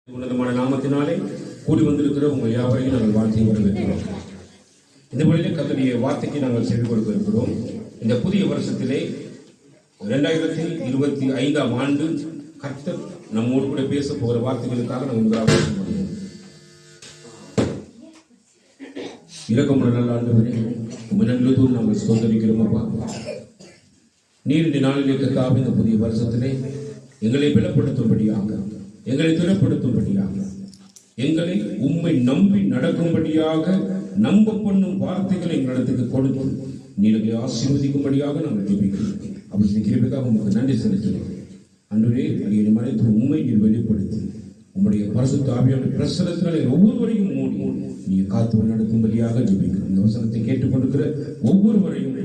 உன்னதமான நாமத்தினாலே கூடி வந்திருக்கிற உங்கள் யாவரையும் நாங்கள் வாழ்த்தி வரவேற்கிறோம். இந்த வழியிலே கர்த்தருடைய வார்த்தைக்கு நாங்கள் செவி கொடுக்க இருக்கிறோம். இந்த புதிய வருஷத்திலே 2025ஆம் ஆண்டு கர்த்தர் நம்மோடு கூட பேச போகிற வார்த்தைகளுக்காக நாங்கள் உங்களாக இரக்கமுள்ள நல்ல ஆண்டவரே, உங்கள் நல்லதூர் நாங்கள் சோதரிக்கிறோம். அப்பா, நீர் இந்த நாளிலே கர்த்தாவே இந்த புதிய வருஷத்திலே எங்களை பலப்படுத்தும்படியாக, எங்களை திடப்படுத்தும்படியாக, எங்களை உம்மை நம்பி நடக்கும்படியாக நம்ப பண்ணும் வார்த்தைகளை எங்களிடத்துக்கு கொடுத்து நீங்களை ஆசீர்வதிக்கும்படியாக நாங்கள் ஜெபிக்கிறோம். அப்படி கிருபைக்காக உங்களுக்கு நன்றி செலுத்துகிறோம். அன்றுவரே, அடியை மறைத்து உண்மை நீர் வெளிப்படுத்தி உங்களுடைய பரிசுத்த ஆவியான பிரசனத்தினாலே ஒவ்வொருவரையும் மூடி நீங்க காத்து நடக்கும்படியாக ஜெபிக்கிறோம். இந்த வசனத்தை கேட்டுக்கொண்டிருக்கிற ஒவ்வொருவரையும்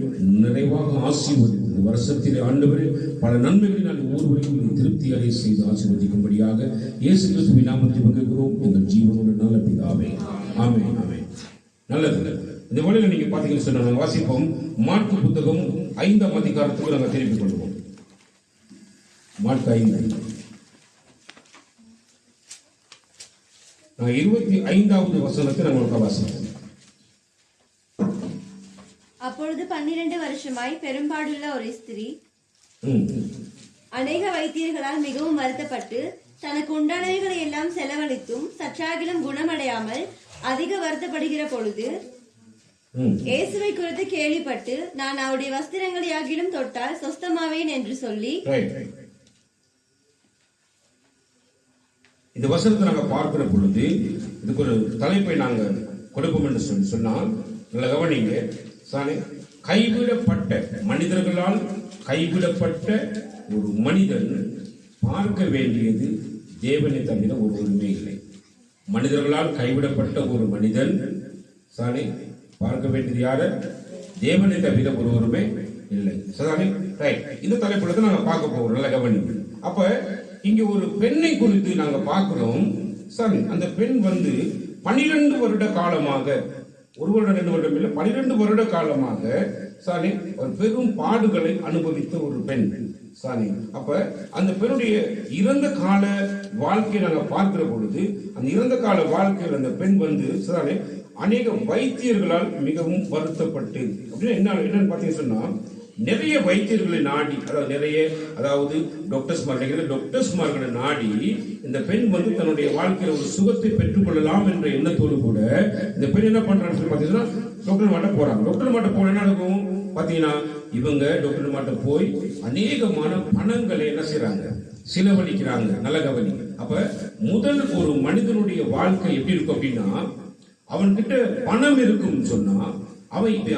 நிறைவாக ஆசீர்வதிக்கும். இந்த வருஷத்திலே ஆண்டவரே பல நன்மைகளினால் ஒவ்வொருவரையும் திருப்தி அடைய செய்து ஆசீர்வதிக்கும்படியாக இயேசு கிறிஸ்துவின் நாமத்தில் பங்குகிறோம் எங்கள் ஜீவனோட நல்ல பிதாவே. ஆமென், ஆமென். நல்லது. இந்த வழியில் நீங்க பாத்தீங்கன்னு சொன்னா நாங்கள் வாசிப்போம். மாற்கு புத்தகம் 5ஆம் அதிகாரத்துக்கு நாங்கள் திருப்பிக் கொள்வோம். மாற்கு 5 25வது வசனத்தை நாங்கள் வாசிப்போம். அப்பொழுது 12 வருஷமாய் பெரும்பாடுள்ள ஒரு ஸ்திரீ அநேக வைத்தியர்களால் மிகவும் வருத்தப்பட்டு தனக்கு உண்டானவைகளை எல்லாம் செலவழித்தும் சற்றாகிலும் குணமடையாமல் அதிக வருத்தப்படுகிற பொழுது இயேசுவை குறித்து கேள்விப்பட்டு, நான் அவருடைய வஸ்திரங்களையாகிலும் தொட்டால் சொஸ்தமாவேன் என்று சொல்லி. இந்த வசனத்தை நாங்க பார்க்கிற பொழுது இதுக்கு ஒரு தலைப்பை நாங்க கொடுப்போம் என்று சொன்னால் நல்ல கவனிங்க. கைவிடப்பட்ட மனிதர்களால் கைவிடப்பட்ட ஒரு மனிதன் பார்க்க வேண்டியது தேவனை தவிர ஒருவருமே இல்லை. மனிதர்களால் கைவிடப்பட்ட ஒரு மனிதன் பார்க்க வேண்டியது யாரு? தேவனை தவிர ஒருவருமே இல்லை. இந்த தலைப்புல தான் நாங்க பார்க்க போகிறோம். நல்ல கவனிங்க. அப்ப இங்க ஒரு பெண்ணை குறித்து நாங்க பார்க்கிறோம். அந்த பெண் 12 வருட காலமாக, ஒரு வருடம் 2 வருடம் இல்லை, 12 வருட காலமாக ஒரு பெரும் பாடுகளை அனுபவித்த ஒரு பெண். அப்ப அந்த பெண்ணுடைய இறந்த கால வாழ்க்கையை நாங்க பார்க்கிற பொழுது, அந்த இறந்த கால வாழ்க்கையில் அந்த பெண் அநேக வைத்தியர்களால் மிகவும் வருத்தப்பட்டு, அப்படின்னா என்னன்னு பாத்தீங்கன்னு சொன்னா நிறைய வைத்தியர்களை நாடி, அதாவது டாக்டர்ஸ்மார்களை நாடி இந்த பெண் தன்னுடைய வாழ்க்கையில ஒரு சுகத்தை பெற்றுக் கொள்ளலாம் என்ற எண்ணத்தோடு கூட இந்த பெண் என்ன பண்றான்னு சொல்லி பாத்தீங்கன்னா டாக்டர் மாட்ட போறாங்க. டாக்டர் மாட்ட போன என்ன இருக்கும் பாத்தீங்கன்னா, இவங்க டாக்டர் மாட்ட போய் அநேகமான பணங்களை என்ன செய்யறாங்க, செலவழிக்கிறாங்க. நல்ல கவனி. அப்ப முதல் ஒரு மனிதனுடைய வாழ்க்கை எப்படி இருக்கும் அப்படின்னா, அவன்கிட்ட பணம் இருக்கும்னு சொன்னா அவனுடைய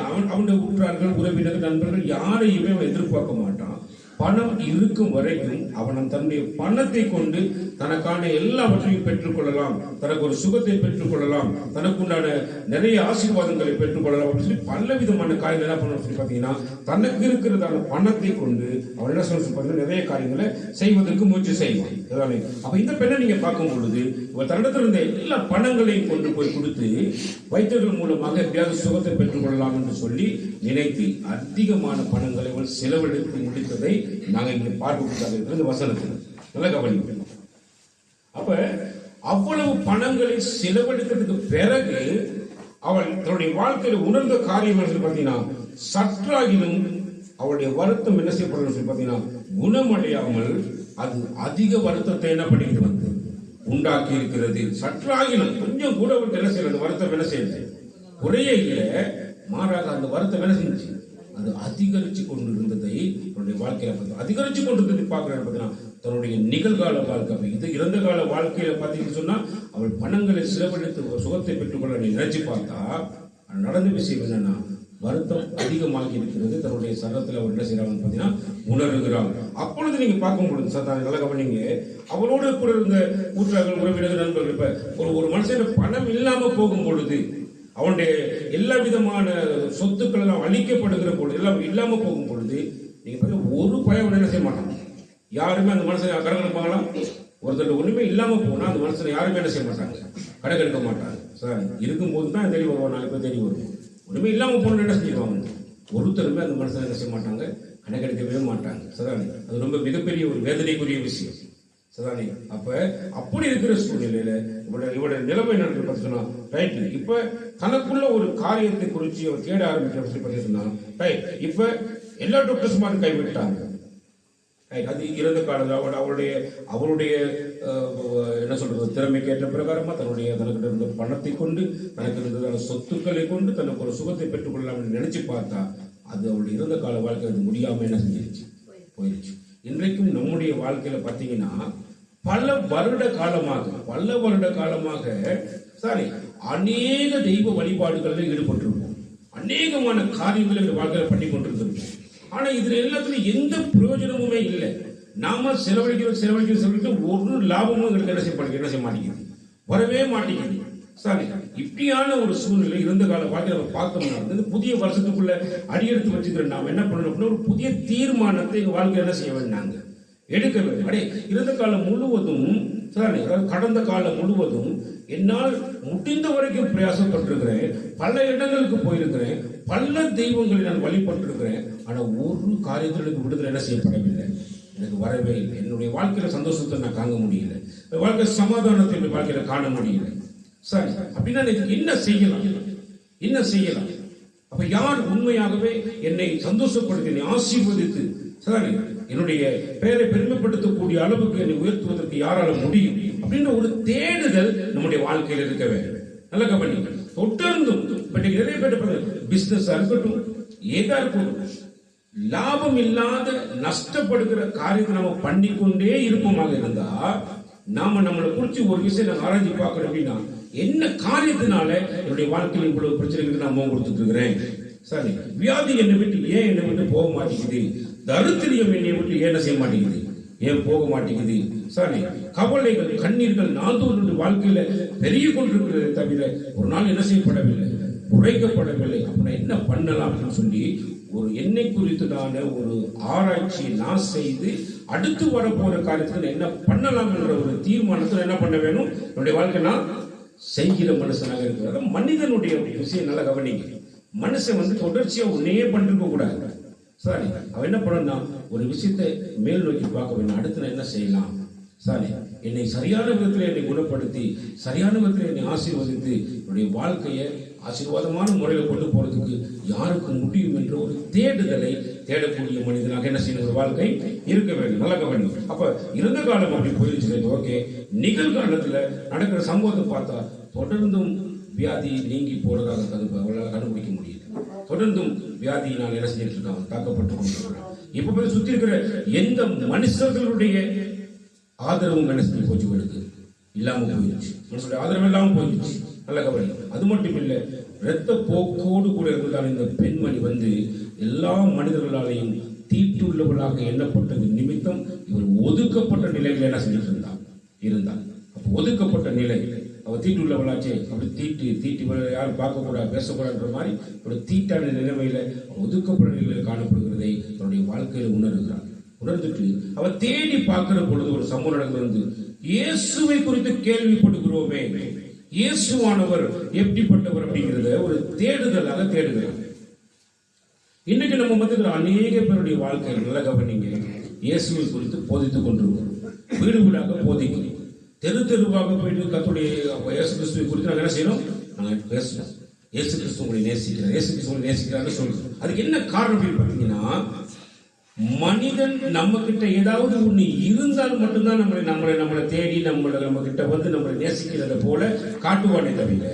உற்றார்கள், உறவினர்கள், நண்பர்கள் யாரையுமே அவன் எதிர்பார்க்க மாட்டான். பணம் இருக்கும் வரைக்கும் அவன் தன்னுடைய பணத்தை கொண்டு தனக்கான எல்லாவற்றையும் பெற்றுக்கொள்ளலாம், தனக்கு ஒரு சுகத்தை பெற்றுக்கொள்ளலாம், தனக்குண்டான நிறைய ஆசீர்வாதங்களை பெற்றுக்கொள்ளலாம் அப்படின்னு சொல்லி பல விதமான காரியங்கள் என்ன பண்ண சொல்லி பாத்தீங்கன்னா, தனக்கு இருக்கிறதான பணத்தை கொண்டு அவன் என்ன சொல்ல நிறைய காரியங்களை செய்வதற்கு முயற்சி செய்வான். அப்ப இந்த பெண்ணை நீங்க பார்க்கும் பொழுது இவர் தன்னிடத்தில் இருந்த எல்லா பணங்களையும் கொண்டு போய் கொடுத்து வைத்தியர்கள் மூலமாக எப்படியாவது சுகத்தை பெற்றுக்கொள்ளலாம் என்று சொல்லி நினைத்து அதிகமான பணங்களை அவள் செலவழித்து முடித்ததை நாங்கள் இங்கே பார்க்க இந்த வசனத்தில் நல்ல கவனிப்போம். அப்ப அவ்வளவு பணங்களை செலவழித்ததுக்கு பிறகு அவள் தன்னுடைய வாழ்க்கையில உணர்ந்த காரியம் பார்த்தீங்கன்னா, சற்றாகிலும் அவளுடைய வருத்தம் என்ன செய்யப்படும் சொல்லி பார்த்தீங்கன்னா, குணமடையாமல் அது அதிக வருத்தத்தை என்ன பண்ணிக்கிட்டு உண்டாக்கி இருக்கிறது. சற்றாகிலும் கொஞ்சம் கூட அவளுக்கு என்ன செய்யறது, வருத்தம் என்ன செய்யுது, குறைய இல்லை, மாறாக அந்த வருத்தம் என்ன செஞ்சு அது அதிகரிச்சு கொண்டு இருந்ததை தன்னுடைய வாழ்க்கையில அதிகரிச்சு கொண்டு இருந்தது பார்க்கிறேன். தன்னுடைய நிகழ்கால வாழ்க்கை, இது இறந்த கால வாழ்க்கையில பார்த்தீங்கன்னு சொன்னா அவள் பணங்களை செலவழித்து சுகத்தை பெற்றுக்கொள்ள நினைச்சு பார்த்தா நடந்த விஷயம் என்னன்னா, வருத்தம் அதிகமாகி இருக்கிறது. தன்னுடைய சரத்தில் அவர் என்ன செய்யறாங்க பார்த்தீங்கன்னா உணர்கிறாங்க. அப்பொழுது நீங்க பார்க்கும் பொழுது சார் நல்ல கவனிங்க, அவளோடு கூட இருந்த ஊற்றார்கள், உறவினர்கள், நண்பர்கள், இப்ப ஒரு மனுஷன் பணம் இல்லாம போகும் பொழுது, அவனுடைய எல்லா விதமான சொத்துக்கள் எல்லாம் அழிக்கப்படுகிற பொழுது, எல்லாம் இல்லாம போகும் பொழுது நீங்க ஒரு பயம் என்ன செய்ய மாட்டாங்க, யாருமே அந்த மனுஷனை கணக்கெடுப்பாங்களா? ஒருத்தர் ஒண்ணுமே இல்லாம போனா அந்த மனுஷனை யாருமே என்ன செய்ய மாட்டாங்க, கணக்கெடுக்க மாட்டாங்க. சார் இருக்கும்போது தான் தேடி வருவாங்க, 4 பேர் தேடி வருவோம். ஒண்ணுமே இல்லாம போன என்ன செஞ்சுருவாங்க, ஒருத்தருமே அந்த மனுஷனை என்ன செய்ய மாட்டாங்க, கணக்கெடுக்கவே மாட்டாங்க. சார் அது ரொம்ப மிகப்பெரிய ஒரு வேதனைக்குரிய விஷயம். சரிதானே? அப்ப அப்படி இருக்கிற சூழ்நிலையில இவருடைய நிலைமை என்ன சொன்னா, ரைட், இப்ப தனக்குள்ள ஒரு காரியத்தை குறித்து அவர் தேட ஆரம்பிச்சு சொன்னா, ரைட், இப்ப எல்லா டாக்டர்ஸும் கைவிட்டாங்க. அது இறந்த காலத்தில் அவருடைய என்ன சொல்றது, திறமைக்கு ஏற்ற பிரகாரமா தனக்கு இருந்த பணத்தை கொண்டு, தனக்கு இருந்ததான சொத்துக்களை கொண்டு தனக்கு ஒரு சுகத்தை பெற்றுக்கொள்ளலாம் நினைச்சு பார்த்தா அது அவருடைய இறந்த கால வாழ்க்கை அது முடியாம என்ன செஞ்சிருச்சு, போயிருச்சு. இன்றைக்கும் நம்முடைய வாழ்க்கையில பாத்தீங்கன்னா பல வருட காலமாக சாரி அநேக தெய்வ வழிபாடுகளில் ஈடுபட்டிருப்போம், அநேகமான காரியங்களை வாழ்க்கையில பண்ணி கொண்டிருக்கிறோம். ஆனா இதுல எல்லாத்துலயும் எந்த பிரயோஜனமுமே இல்லை. நாம செலவழிக்கிற ஒரு லாபமும் எங்களுக்கு என்ன செய்ய மாட்டேங்குது, வரவே மாட்டேங்குது. சாரி, இப்படியான ஒரு சூழ்நிலை இருந்த கால வாழ்க்கை நம்ம பார்த்தோம்னா புதிய வருஷத்துக்குள்ள அடியெடுத்து வச்சுக்கிற நாம என்ன பண்ணணும், ஒரு புதிய தீர்மானத்தை எங்க வாழ்க்கை என்ன செய்ய வேண்டாங்க, எடுக்க வேண்டும். அடே, இருந்த காலம் முழுவதும் சாரி, அதாவது கடந்த காலம் முழுவதும் என்னால் முடிந்த வரைக்கும் பிரயாசப்பட்டிருக்கிறேன், பல இடங்களுக்கு போயிருக்கிறேன், பல தெய்வங்களை நான் வழிபட்டிருக்கிறேன். ஆனா ஒரு காரியத்திற்கு விடுதலை என்ன செய்யப்படவில்லை, எனக்கு வரவே இல்லை. என்னுடைய வாழ்க்கையில சந்தோஷத்தை நான் காண முடியல, வாழ்க்கை சமாதானத்தை வாழ்க்கையில காண முடியல. சரி, அப்படின்னா இதுக்கு என்ன செய்யலாம்? அப்ப யார் உண்மையாகவே என்னை சந்தோஷப்படுத்தி, என்னை ஆசீர்வதித்து, சரி, என்னுடைய பெயரை பெருமைப்படுத்தக்கூடிய அளவுக்கு என்னை உயர்த்துவதற்கு யாரால முடியும் அப்படின்ற ஒரு தேடுதல் நம்முடைய வாழ்க்கையில் இருக்க வேண்டும். நல்ல கவனிங்க. தொடர்ந்தும் நிறைய பேர் பிசினஸா இருக்கட்டும், ஏதா இருக்கட்டும், லாபம் இல்லாத நஷ்டப்படுகிற காரியத்தை நம்ம பண்ணிக்கொண்டே இருப்போமாக இருந்தா நாம நம்மளை குறிச்சு ஒரு விஷயம் நான் ஆராய்ச்சி பார்க்கணும். அப்படின்னா என்ன காரியத்தினால என்னுடைய வாழ்க்கையில் இவ்வளவு பிரச்சனைகளுக்கு நான் முகம் கொடுத்துட்டு இருக்கிறேன், சரி, வியாதி என்னை விட்டு போக மாட்டேங்குது, தரித்திரியம் என்னை விட்டு என்ன செய்ய மாட்டேங்குது, ஏன் போக மாட்டேங்குது, சரி, கவலைகள் கண்ணீர்கள் நாள்தோறும் வாழ்க்கையில பெருகி கொண்டிருக்கிறதை தவிர ஒரு நாள் என்ன செய்யப்படவில்லை, குறைக்கப்படவில்லை. அப்படின்னா என்ன பண்ணலாம் அப்படின்னு சொல்லி ஒரு என்னை குறித்ததான ஒரு ஆராய்ச்சியை நான் செய்து அடுத்து வரப்போற காரியத்துக்கு என்ன பண்ணலாம் என்ற ஒரு தீர்மானத்தில் என்ன பண்ண வேணும், என்னுடைய வாழ்க்கை நான் செய்கிற மனுஷனாக இருக்கிறது. மனிதனுடைய விஷயம் நல்லா கவனிங்க. மனுஷன் தொடர்ச்சியா ஒன்னையே பண்ணிருக்க கூடாது. சரி, அவன் என்ன பண்ணா ஒரு விஷயத்தை மேல் நோக்கி பார்க்க வேணும், அடுத்து நான் என்ன செய்யலாம், சரி, என்னை சரியான விதத்தில் என்னை குணப்படுத்தி சரியான விதத்தில் என்னை ஆசீர்வதித்து என்னுடைய வாழ்க்கையை ஆசீர்வாதமான முறையில் கொண்டு போறதுக்கு யாருக்கு முடியும் என்ற ஒரு தேடுதலை தேடக்கூடிய மனிதனாக என்ன செய்யணும், ஒரு வாழ்க்கை இருக்க வேண்டும். நல்ல கவனிங்க. அப்ப இருந்த காலம் அப்படி போயிருச்சு, ஓகே. நிகழ்காலத்துல நடக்கிற சம்பவத்தை பார்த்தா தொடர்ந்தும் வியாதி நீங்கி போறதாக கண்டுபிடிக்க முடியல. தொடர்ந்தும் வியாதியினால் என்ன செஞ்சிட்டு இருக்காங்க, தாக்கப்பட்டு கொண்டிருக்கிறாங்க. இப்ப சுத்தி இருக்கிற எந்த மனுஷர்களுடைய ஆதரவும் என்ன செஞ்சு போச்சு, இவனுக்கு இல்லாம போயிடுச்சு, மனுஷனுடைய ஆதரவு இல்லாம போயிடுச்சு. நல்ல கவலை. அது மட்டும் இல்ல, இரத்த போக்கோடு கூட இருந்தால் இந்த பெண்மணி எல்லா மனிதர்களாலையும் தீட்டுள்ளவளாக எண்ணப்பட்டது நிமித்தம் இவர் ஒதுக்கப்பட்ட நிலையில என்ன செஞ்சுட்டு இருந்தார். அப்ப ஒதுக்கப்பட்ட நிலை, அவள் தீட்டு உள்ளவளாச்சே, அப்படி தீட்டு யாரும் பார்க்கக்கூடாது பேசக்கூடாதுன்ற மாதிரி ஒரு தீட்டான நிலைமையில ஒதுக்கப்பட்ட நிலையில் காணப்படுகிறதை தன்னுடைய வாழ்க்கையில உணர்ந்துட்டு அவ தேடி பார்க்கிற பொழுது ஒரு சம்பவம் நடக்கிறது. இயேசுவை குறித்து கேள்விப்படுகிறோமே, இயேசுவானவர் எப்படிப்பட்டவர் அப்படிங்கிறத ஒரு தேடுதலாக தேடுகிறார். இன்னைக்கு நம்ம அநேக பேருடைய வாழ்க்கையில் நல்ல கவனிங்க, இயேசுவை குறித்து போதித்துக் கொண்டிருக்கிறோம். வீடு வீடாக போதிக்கிறோம், தெருவாக போயிட்டு கர்த்தருடைய இயேசு கிறிஸ்துவை குறித்து நாங்கள் என்ன செய்யணும், நாங்கள் பேசணும். இயேசு கிறிஸ்து உங்களை நேசிக்கிறார், இயேசு கிறிஸ்து உங்களை நேசிக்கிறார்னு சொல்றோம். அதுக்கு என்ன காரணம் அப்படின்னு பார்த்தீங்கன்னா, மனிதன் நம்ம கிட்ட ஏதாவது ஒண்ணு இருந்தால் மட்டும்தான் நம்மளை தேடி நம்ம கிட்ட நம்மளை நேசிக்கிறத போல காட்டுவானே தவிர,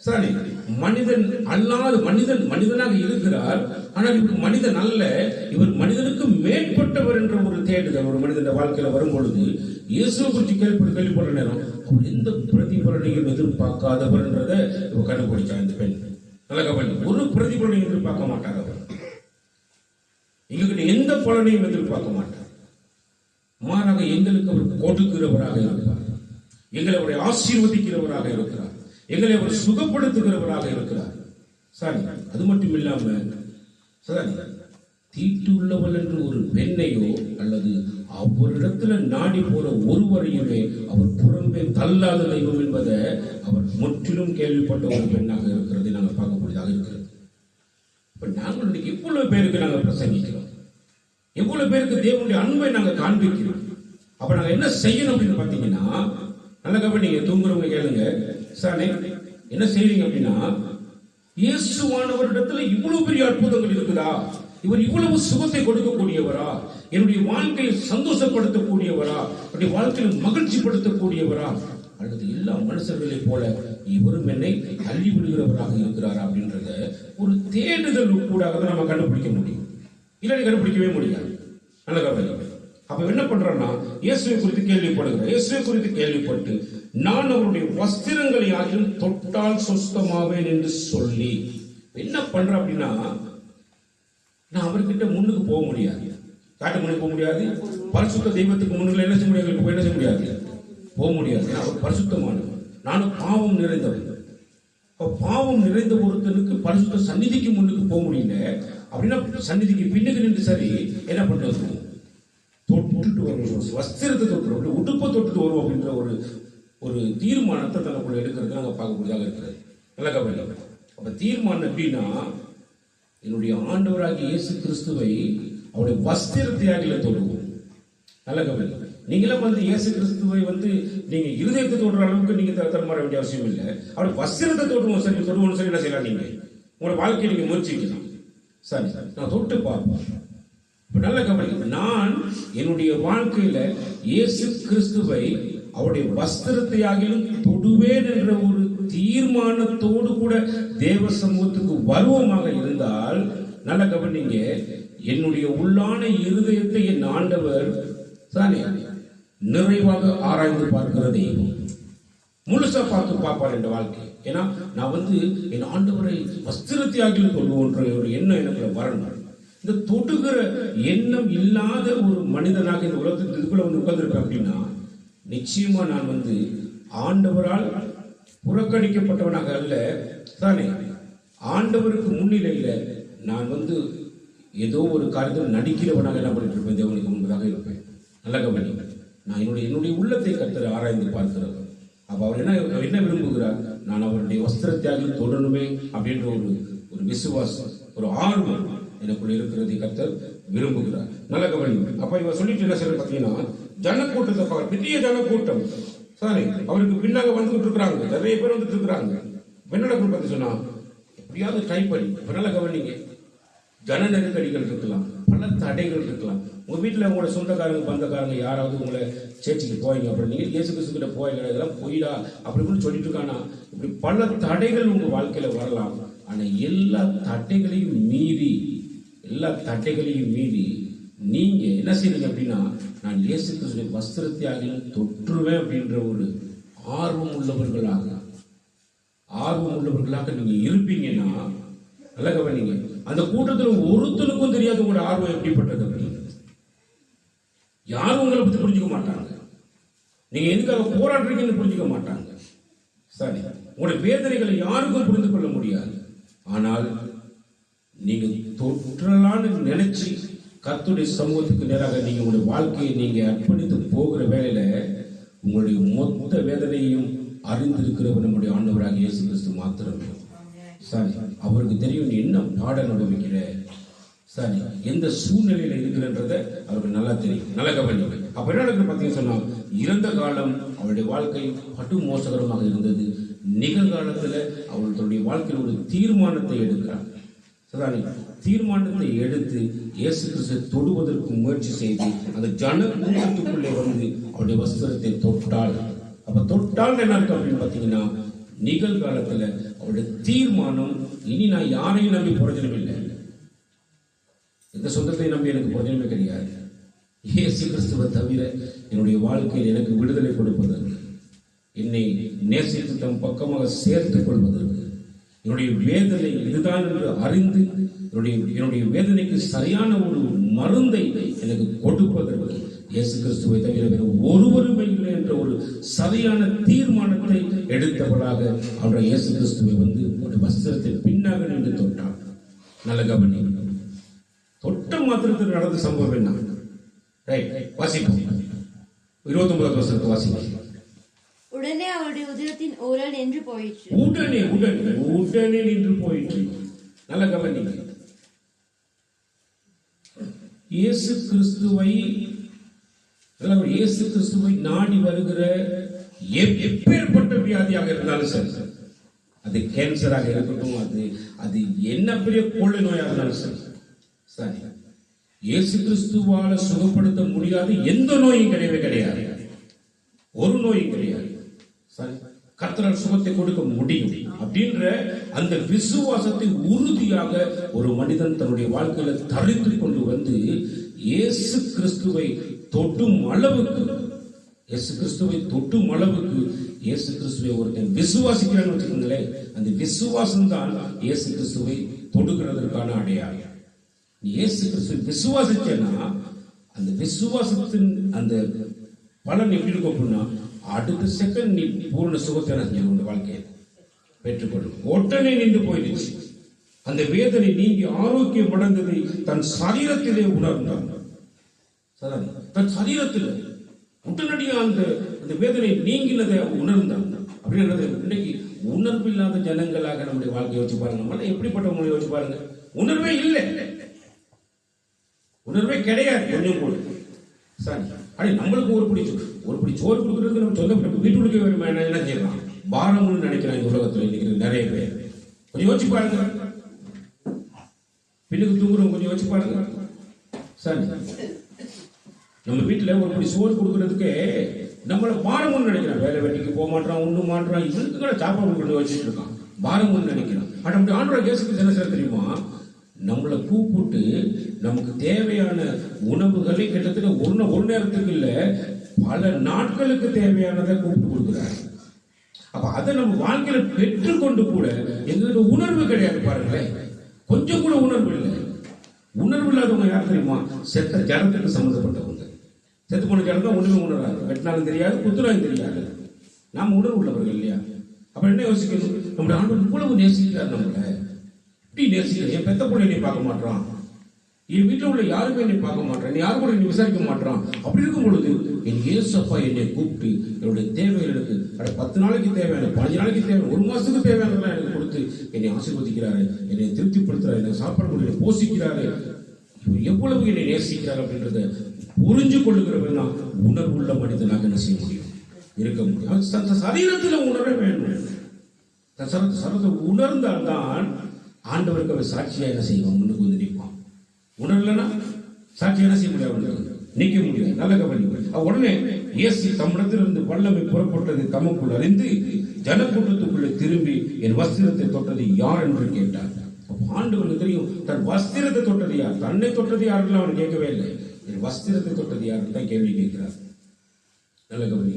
சரி, மனிதன் அல்லாத மனிதனாக இருக்கிறார். ஆனால் இவர் மனிதன் அல்ல, இவர் மனிதனுக்கு மேற்பட்டவர் என்ற ஒரு தேடுதல் ஒரு மனிதன் வாழ்க்கையில வரும் பொழுது இயேசுவை குறித்து கேள்விப்படுற நேரம் அவர் எந்த பிரதிபலனையும் எதிர்பார்க்காதவர் என்றதை இவர் கண்டுபிடிச்சார். இந்த பெண் நல்ல கவனி, ஒரு பிரதிபலனையும் எதிர்பார்க்க மாட்டார். அவர் எங்ககிட்ட எந்த பலனையும் எதிர்பார்க்க மாட்டார். மாறாக எங்களுக்கு அவர் கொடுக்கிறவராக இருக்கிறார், எங்களை அவரை ஆசீர்வதிக்கிறவராக இருக்கிறார், எங்களை அவர் சுகப்படுத்துகிறவராக இருக்கிறார். சரி, அது மட்டும் இல்லாம சரி, தீட்டு உள்ளவள் என்று ஒரு பெண்ணையோ அல்லது அவரிடத்துல நாடி போற ஒருவரையுமே அவர் புறம்பே தள்ளாத தெய்வம் என்பதை அவர் முற்றிலும் கேள்விப்பட்ட ஒரு பெண்ணாக இருக்கிறதை நாங்கள் பார்க்கக்கூடியதாக இருக்கிறது. இப்ப நாங்கள் இன்னைக்கு எவ்வளவு பேருக்கு நாங்கள் பிரசங்கிக்கிறோம், எவ்வளவு பேருக்கு தேவனுடைய அன்பை நாங்கள் காண்பிக்கிறோம். அப்ப நாங்க என்ன செய்யணும் அப்படின்னு பாத்தீங்கன்னா, நல்ல கவனிங்க, தூங்குறவங்க கேளுங்க. சானே என்ன செய்வீங்க அப்படின்னா, இயேசுவானவரிடத்துல இவ்வளவு பெரிய அற்புதங்கள் இருக்குதா, இவர் இவ்வளவு சுகத்தை கொடுக்கக்கூடியவரா, என்னுடைய வாழ்க்கையை சந்தோஷப்படுத்தக்கூடியவரா, என்னுடைய வாழ்க்கையை மகிழ்ச்சிப்படுத்தக்கூடியவரா, அல்லது எல்லா மனுஷர்களை போல இவரும் என்னை தள்ளி விடுகிறவராக இருக்கிறாரா அப்படின்றத ஒரு தேடுதல் கூட நம்ம கண்டுபிடிக்க முடியும். இல்லை கண்டுபிடிக்கவே முடியாது. நல்ல கவனிங்க. அப்ப என்ன பண்றேன்னா, இயேசுவை குறித்து கேள்விப்படுகிறேன். இயேசுவை குறித்து கேள்விப்பட்டு நான் அவருடைய வஸ்திரங்களை ஆகியும் தொட்டால் சொஸ்தமாவேன் என்று சொல்லி என்ன பண்றேன் அப்படின்னா, நான் அவர்கிட்ட முன்னுக்கு போக முடியாது, காட்டு முன்னுக்கு போக முடியாது, பரிசுத்த தெய்வத்துக்கு முன்னுக்கு என்ன செய்ய முடியாது, என்ன செய்ய முடியாது, போக முடியாது. ஏன்னா அவர் பரிசுத்தமானவர், நானும் பாவம் நிறைந்தவர். பாவம் நிறைந்த ஒருத்தனுக்கு பரிசுத்த சந்நிதிக்கு முன்னுக்கு போக முடியல அப்படின்னா, சந்நிதிக்கு பின்னுக்கு நின்று சரி என்ன பண்றது, தொட்டுட்டு வருவோம், வஸ்திரத்தை தொட்டு உடுப்பை தொட்டுட்டு வருவோம் அப்படின்ற ஒரு தீர்மானத்தை தனக்குள்ள எடுக்கிறது நாங்கள் பார்க்கக்கூடியதாக இருக்கிறது. நல்ல கவலை. அப்ப தீர்மானம் எப்படின்னா, என்னுடைய ஆண்டவராகிய இயேசு கிறிஸ்துவை அவருடைய வஸ்திரத்தையாக தொடுவோம். நல்ல கவலை. நீங்களும் இயேசு கிறிஸ்துவை நீங்க இருதயத்தை தொடுற அளவுக்கு நீங்க தரமாற வேண்டிய அவசியம் இல்லை. அவருடைய வஸ்திரத்தை தொடுவோம் சரி, தொடுவோம் சரி, என்ன செய்யலாம், நீங்க உங்களோட வாழ்க்கையை நீங்க முயற்சிக்கலாம். சரி, நான் தொட்டு பார்ப்போம். நல்ல கவனிங்க, நான் என்னுடைய வாழ்க்கையில இயேசு கிறிஸ்துவை அவருடைய வஸ்திரத்தையாகிலும் தொடுவேன் என்ற ஒரு தீர்மானத்தோடு கூட தேவ சமூகத்துக்கு வருவமாக இருந்தால், நல்ல கவனிங்க, என்னுடைய உள்ளான இருதயத்தை என் ஆண்டவர் தானே நிறைவாக ஆராய்ந்து பார்க்கிற தெய்வம். முழுசா பார்த்து பார்ப்பார் என் வாழ்க்கை. ஏன்னா நான் என் ஆண்டவரை வஸ்திரத்தையாகிலும் தொடுவோன்ற ஒரு எண்ணம் எனக்கு வரணும். இந்த தொடுகிற எண்ணம் இல்லாத ஒரு மனிதனாக இந்த உலகத்துக்கு இதுக்குள்ள உட்கார்ந்துருப்பேன் அப்படின்னா, நிச்சயமா நான் ஆண்டவரால் புறக்கணிக்கப்பட்டவனாக அல்ல தானே, ஆண்டவருக்கு முன்னிலையில நான் ஏதோ ஒரு காரியத்தில் நடிக்கிறவனாக என்ன பண்ணிட்டு இருப்பேன், தேவனுக்கு முன்பதாக இருப்பேன். நல்ல கவனி, நான் என்னுடைய உள்ளத்தை கர்த்தர் ஆராய்ந்து பார்க்கிறவர். அப்ப அவர் என்ன விரும்புகிறார், நான் அவருடைய வஸ்திரத்தியாக தொடரணுமே அப்படின்ற ஒரு விசுவாசம், ஒரு ஆர்வம் எனக்குள்ள இருக்கிறதை கர்த்தர் விரும்புகிறார். நல்ல கவனி. அப்ப இவன் சொல்லிட்டு என்ன செய்ய பார்த்தீங்கன்னா, ஜனக்கூட்டத்தை பார்க்க, பெரிய ஜனக்கூட்டம் சாரி அவருக்கு பின்னாக வந்துகிட்டு இருக்கிறாங்க, நிறைய பேர் வந்துட்டு இருக்கிறாங்க. என்னோட பத்தி சொன்னா எப்படியாவது ட்ரை பண்ணி. இப்ப நல்ல கவனிங்க, ஜன நெருக்கடிகள் இருக்கலாம், பல தடைகள் இருக்கலாம். உங்க வீட்டுல உங்களோட சொந்தக்காரங்க பந்தக்காரங்க யாராவது உங்களை சேர்ச்சிக்கு போவீங்க, அப்புறம் நீங்க இயேசு கிறிஸ்து கிட்ட போவீங்க, இதெல்லாம் போயிடா அப்படின்னு சொல்லிட்டு இருக்கானா, இப்படி பல தடைகள் உங்க வாழ்க்கையில வரலாம். ஆனா எல்லா தடைகளையும் மீறி நீங்க என்ன செய்வீங்க அப்படின்னா, நான் இயேசு கிறிஸ்துவின் வஸ்திரத்தை தொற்றுவேன் அப்படின்ற ஒரு ஆர்வம் உள்ளவர்களாக நீங்க இருப்பீங்கன்னா, நல்ல கவனிங்க, அந்த கூட்டத்தில் ஒருத்தனுக்கும் தெரியாது உங்களோட ஆர்வம் எப்படிப்பட்டது அப்படின்னு. யாரும் உங்களை பத்தி புரிஞ்சுக்க மாட்டாங்க, நீங்க எதுக்காக போராடுறீங்கன்னு புரிஞ்சுக்க மாட்டாங்க. சரி, உங்களுடைய வேதனைகளை யாருக்கும் புரிந்து கொள்ள முடியாது. ஆனால் நீங்க தொற்றலான்னு நினைச்சு கர்த்தருடைய சமூகத்துக்கு நேராக நீங்க உங்களுடைய வாழ்க்கையை நீங்க அர்ப்பணித்து போகிற வேலையில உங்களுடைய மொத்த வேதனையையும் அறிந்திருக்கிறவர் நம்முடைய ஆண்டவராக இயேசு கிறிஸ்து மாத்திரம். சரி, அவருக்கு தெரியும் நீ என்ன பாடம் அனுபவிக்கிற, சரி எந்த சூழ்நிலையில இருக்கிறன்றத அவருக்கு நல்லா தெரியும். நல்ல கவனி. அப்ப என்ன நடக்குது பார்த்தீங்கன்னு சொன்னா, இறந்த காலம் அவருடைய வாழ்க்கை படு மோசகரமாக இருந்தது. நிகழ்காலத்துல அவள் தன்னுடைய வாழ்க்கையில் ஒரு தீர்மானத்தை எடுக்கிறார். தீர்மானத்தை எடுத்து இயேசு கிறிஸ்து தொடுவதற்கு முயற்சி செய்து அந்த ஜன கூட்டத்துக்குள்ளே அவருடைய வஸ்திரத்தை தொட்டாள். அப்ப தொட்டால் என்ன அர்த்தம் அப்படின்னு பாத்தீங்கன்னா, நிகழ்காலத்துல அவருடைய தீர்மானம், இனி நான் யாரையும் நம்பி பிரயோஜனம் இல்லை, எந்த சொந்தத்தை நம்பி எனக்கு பிரயோஜனமே கிடையாது, இயேசு கிறிஸ்துவை தவிர என்னுடைய வாழ்க்கையில் எனக்கு விடுதலை கொடுப்பதற்கு, என்னை நேசித்து தம் பக்கமாக சேர்த்துக் கொள்வதற்கு, என்னுடைய வேதனை இதுதான் என்று அறிந்து என்னுடைய வேதனைக்கு சரியான ஒரு மருந்தை எனக்கு கொடுப்பதற்கு இயேசு கிறிஸ்துவை தவிர வேறு ஒருவருமே இல்லை என்ற ஒரு சரியான தீர்மானத்தை எடுத்தவளாக அவருடைய இயேசு கிறிஸ்துவை அவருடைய வஸ்திரத்தை பின்னாக நின்று தொட்டார். நல்ல கவனி. தொட்ட மாத்திரத்தில் நடந்த சம்பவம் என்ன? வாசிப்போம். 29வது வசனத்தை வாசிப்போம். உடனே அவருடைய உதரத்தின் ஓரல் நின்று போயிற்று. உடனே நின்று போயிற்று. நல்ல கவனிங்க. இயேசு கிறிஸ்துவை இயேசு கிறிஸ்துவை நாடி வருகிற எப்பேற்பட்ட வியாதியாக இருந்தாலும் சரி, அது கேன்சராக இருக்கட்டும், அது என்ன பெரிய கொள்ளை நோயாக இருந்தாலும் சரி, இயேசு கிறிஸ்துவால சுகப்படுத்த முடியாத எந்த நோயும் கிடையவே கிடையாது. ஒரு நோயும் கிடையாது. சரி, கர்த்தரால் சுகத்தை கொடுக்க முடியும் அப்படின்ற அந்த விசுவாசத்தை உறுதியாக ஒரு மனிதன் தன்னுடைய வாழ்க்கையில தரித்து கொண்டு வந்து இயேசு கிறிஸ்துவை தொட்டும் அளவுக்கு இயேசு கிறிஸ்துவை ஒருத்தன் விசுவாசிக்கிறான்னு வச்சுக்கோங்களேன், அந்த விசுவாசம் தான் இயேசு கிறிஸ்துவை தொடுகிறதற்கான அடையாளம். இயேசு கிறிஸ்துவை விசுவாசிச்சேன்னா அந்த விசுவாசத்தின் அந்த பலன் எப்படி இருக்கும் அப்படின்னா, அடுத்த செகண்ட் நீ பூர்ண சுகத்தை உங்க வாழ்க்கையை பெற்றுக்கொள்ளும். உடனே நின்று போயிடுச்சு. அந்த வேதனை நீங்கி ஆரோக்கியம் அடைந்ததை தன் சரீரத்திலே உணர்ந்தான். தன் சரீரத்தில் உடனடியாக அந்த வேதனை நீங்கினதை உணர்ந்தான். அப்படின்றது இன்னைக்கு உணர்வு இல்லாத ஜனங்களாக நம்முடைய வாழ்க்கையை வச்சு பாருங்க. நம்மள எப்படிப்பட்டவங்களை யோசிச்சு பாருங்க. உணர்வே இல்லை, உணர்வே கிடையாது கொஞ்சம் கூட. சரி, அப்படி நம்மளுக்கு ஒரு பிடி சோறு கொடுக்கறதுக்கு நம்ம சொந்த வீட்டுக்கு வேணுமா என்ன செய்யலாம், பாரம்னு நினைக்கிறாங்க இந்த உலகத்தில் இன்னைக்கு நிறைய பேர். கொஞ்சம் யோசிச்சு பாருங்க. பின்னுக்கு தூங்குறவங்க கொஞ்சம் யோசிச்சு பாருங்க. சரி, நம்ம வீட்டில் ஒரு பிடி சோறு கொடுக்கறதுக்கு நம்மளை பாரம்னு நினைக்கிறான். வேலை வெட்டிக்கு போக மாட்டான், ஒண்ணு மாட்டான், இவனுக்கு கூட சாப்பாடு கொண்டு வச்சுட்டு இருக்கான், பாரம்னு நினைக்கிறான். ஆனா அப்படி ஆண்டவராகிய இயேசு கிறிஸ்து என்ன செய்ய தெரியுமா, நம்மளை கூப்பிட்டு நமக்கு தேவையான உணவுகளை கிட்டத்தட்ட ஒரு நேரத்துக்கு இல்ல பல நாட்களுக்கு தேவையானதை கூப்பிட்டு கொடுக்குறாரு. அப்ப அதை நம்ம வாழ்க்கையில பெற்றுக்கொண்டு கூட எங்களுக்கு உணர்வு கிடையாது. பாருங்களேன், கொஞ்சம் கூட உணர்வு இல்லை. உணர்வு இல்லாதவங்க யார் தெரியுமா, செத்த ஜனத்துக்கு சம்பந்தப்பட்டவங்க. செத்து போன ஜனம் தான் ஒண்ணுமே உணராது, வெட்டினாலும் தெரியாது, குத்துனாலும் தெரியாது. நாம உணர்வு உள்ளவர்கள் இல்லையா? அப்ப என்ன யோசிக்கணும், நம்முடைய ஆண்டவர் இவ்வளவு நேசிக்கிறார் நம்மளை. இப்படி நேசிக்கிறேன், என் பெத்த பிள்ளை என்னை பார்க்க மாட்டான், என் வீட்டில் உள்ள யாருமே என்னை பார்க்க மாட்டான், யாரு கூட என்னை விசாரிக்க மாட்டான். அப்படி இருக்கும் பொழுது என் இயேசப்பா என்னை கூப்பிட்டு என்னுடைய தேவைகளுக்கு 10 நாளைக்கு தேவையான, 15 நாளைக்கு தேவையான, 1 மாசத்துக்கு தேவையானதெல்லாம் எனக்கு கொடுத்து என்னை ஆசீர்வதிக்கிறாரு, என்னை திருப்திப்படுத்துறாரு, என்னை சாப்பாடு கொடுத்து போஷிக்கிறாரு, எவ்வளவு என்னை நேசிக்கிறார் அப்படின்றத புரிஞ்சு கொள்ளுகிறவன் தான் உணர்வுள்ள மனிதனாக என்ன செய்ய முடியும், இருக்க முடியும். சரீரத்தில் உணர வேண்டும். சரீரத்தை உணர்ந்தால்தான் ஆண்டவருக்கு அவர் சாட்சியா என்ன செய்வான், முன்னுக்கு வந்து நிற்பான். உணரலன்னா சாட்சி என்ன செய்ய முடியாது, நிற்க முடியாது. நல்ல கவனி. உடனே இயேசு தம்மிடத்திலிருந்து வல்லமை புறப்பட்டது தமக்குள் அறிந்து ஜனக்கூட்டத்துக்குள்ளே திரும்பி என் வஸ்திரத்தை தொட்டது யார் என்று கேட்டார். ஆண்டவருக்கு தெரியும் தன் வஸ்திரத்தை தொட்டது யார், தன்னை தொட்டது யாருன்னு அவர் கேட்கவே இல்லை. என் வஸ்திரத்தை தொட்டது யாருன்னு தான் கேள்வி கேட்கிறார். நல்ல கவனி.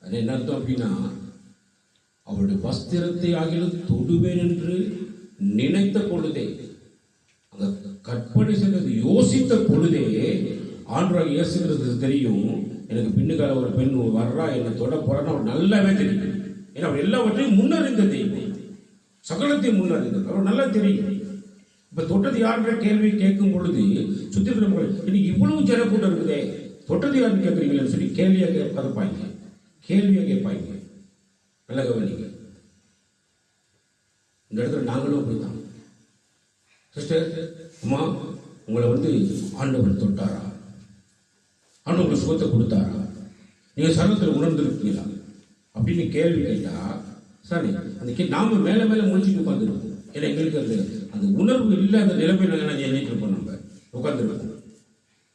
அது என்ன அர்த்தம் அப்படின்னா, அவருடைய வஸ்திரத்தை ஆகிலும் தொடுவேன் என்று நினைத்த பொழுதே, அந்த கற்பனை செய்தது யோசித்த பொழுதே ஆண்டவராகிய இயேசு கிறிஸ்துவுக்கு தெரியும், எனக்கு பின்னுக்கால ஒரு பெண் வர்றா, என்னை தொட போறான்னு அவர் நல்லாவே தெரியும். ஏன்னா அவர் எல்லாவற்றையும் முன்னறிந்த தெய்வம், சகலத்தையும் முன்னறிந்தது அவர் நல்லா தெரியும். இப்ப தொட்டது யாருன்ற கேள்வி கேட்கும் பொழுது சுத்தி இன்னைக்கு இவ்வளவு ஜனக்கூட்டம் இருக்குதே, தொட்டது யாருன்னு கேட்குறீங்களேன்னு சொல்லி கேள்வியா கதப்பாங்க, கேள்வியா கேட்பாங்க. நல்ல கவனிங்க. இந்த இடத்துல நாங்களும் அப்படித்தான். சிஸ்டர், அம்மா உங்களை ஆண்டவர் தொட்டாரா, ஆண்டவர் சுகத்தை கொடுத்தாரா, நீங்க சரத்தில் உணர்ந்திருக்கீங்களா அப்படின்னு கேள்வி கேட்டா சரி, அந்த நாம மேல மேல முடிச்சுட்டு உட்காந்துருக்கோம். ஏன்னா எங்களுக்கு அந்த உணர்வு இல்லாத நிலைமையில எண்ணிட்டு இருப்போம், நம்ம உட்காந்துருக்கோம்.